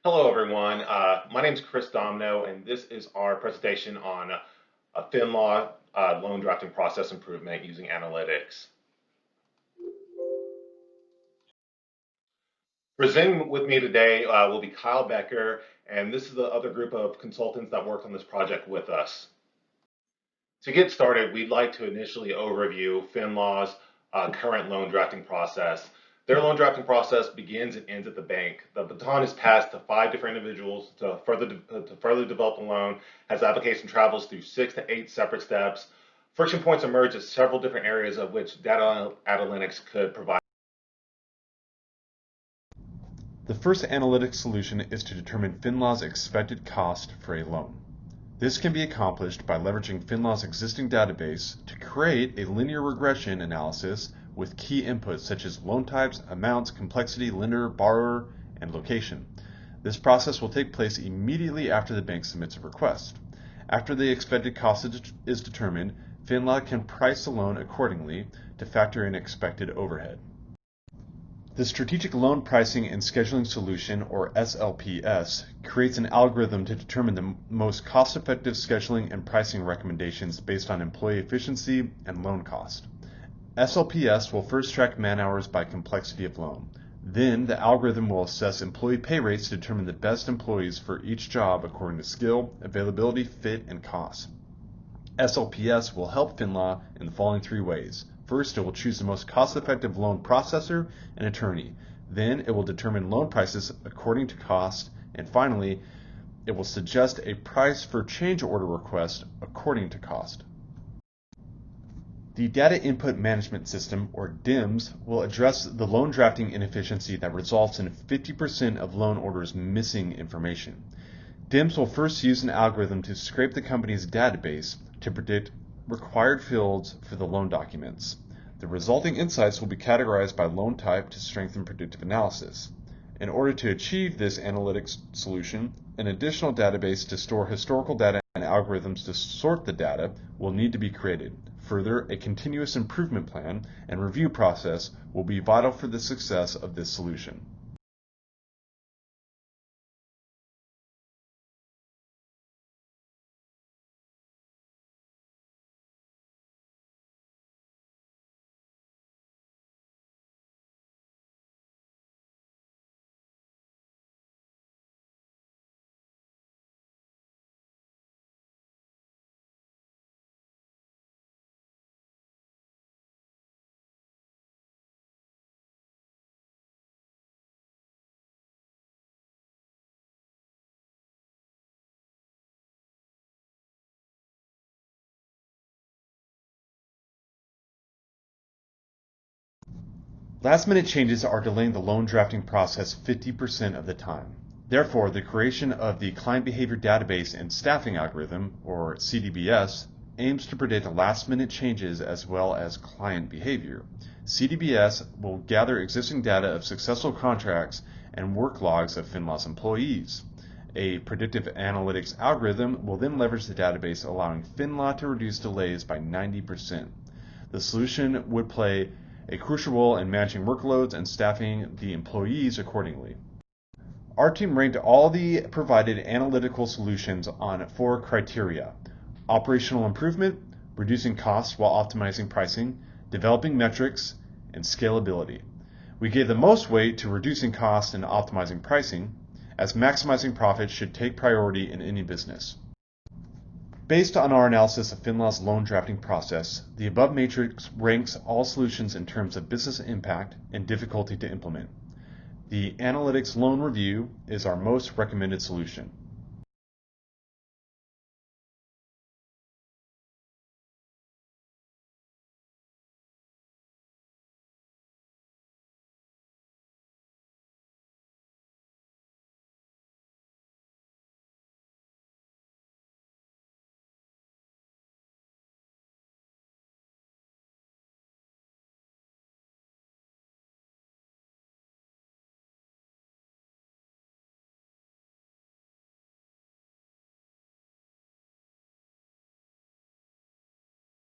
Hello, everyone. My name is Chris Domino, and this is our presentation on a FinLaw loan drafting process improvement using analytics. Presenting with me today will be Kyle Becker, and this is the other group of consultants that worked on this project with us. To get started, we'd like to initially overview FinLaw's current loan drafting process. Their loan drafting process begins and ends at the bank. The baton is passed to 5 different individuals to further develop the loan as the application travels through 6 to 8 separate steps. Friction points emerge at several different areas of which data analytics could provide. The first analytic solution is to determine FinLaw's expected cost for a loan. This can be accomplished by leveraging FinLaw's existing database to create a linear regression analysis with key inputs such as loan types, amounts, complexity, lender, borrower, and location. This process will take place immediately after the bank submits a request. After the expected cost is determined, FinLaw can price the loan accordingly to factor in expected overhead. The Strategic Loan Pricing and Scheduling Solution, or SLPS, creates an algorithm to determine the most cost-effective scheduling and pricing recommendations based on employee efficiency and loan cost. SLPS will first track man-hours by complexity of loan. Then, the algorithm will assess employee pay rates to determine the best employees for each job according to skill, availability, fit, and cost. SLPS will help FinLaw in the following 3 ways. First, it will choose the most cost-effective loan processor and attorney. Then, it will determine loan prices according to cost. And finally, it will suggest a price for change order request according to cost. The Data Input Management System, or DIMS, will address the loan drafting inefficiency that results in 50% of loan orders missing information. DIMS will first use an algorithm to scrape the company's database to predict required fields for the loan documents. The resulting insights will be categorized by loan type to strengthen predictive analysis. In order to achieve this analytics solution, an additional database to store historical data and algorithms to sort the data will need to be created. Further, a continuous improvement plan and review process will be vital for the success of this solution. Last-minute changes are delaying the loan drafting process 50% of the time. Therefore, the creation of the Client Behavior Database and Staffing Algorithm, or CDBS, aims to predict last-minute changes as well as client behavior. CDBS will gather existing data of successful contracts and work logs of FinLaw's employees. A predictive analytics algorithm will then leverage the database, allowing FinLaw to reduce delays by 90%. The solution would play a crucial role in managing workloads and staffing the employees accordingly. Our team ranked all the provided analytical solutions on 4 criteria: operational improvement, reducing costs while optimizing pricing, developing metrics, and scalability. We gave the most weight to reducing costs and optimizing pricing, as maximizing profits should take priority in any business. Based on our analysis of FinLaw's loan drafting process, the above matrix ranks all solutions in terms of business impact and difficulty to implement. The Analytics Loan Review is our most recommended solution.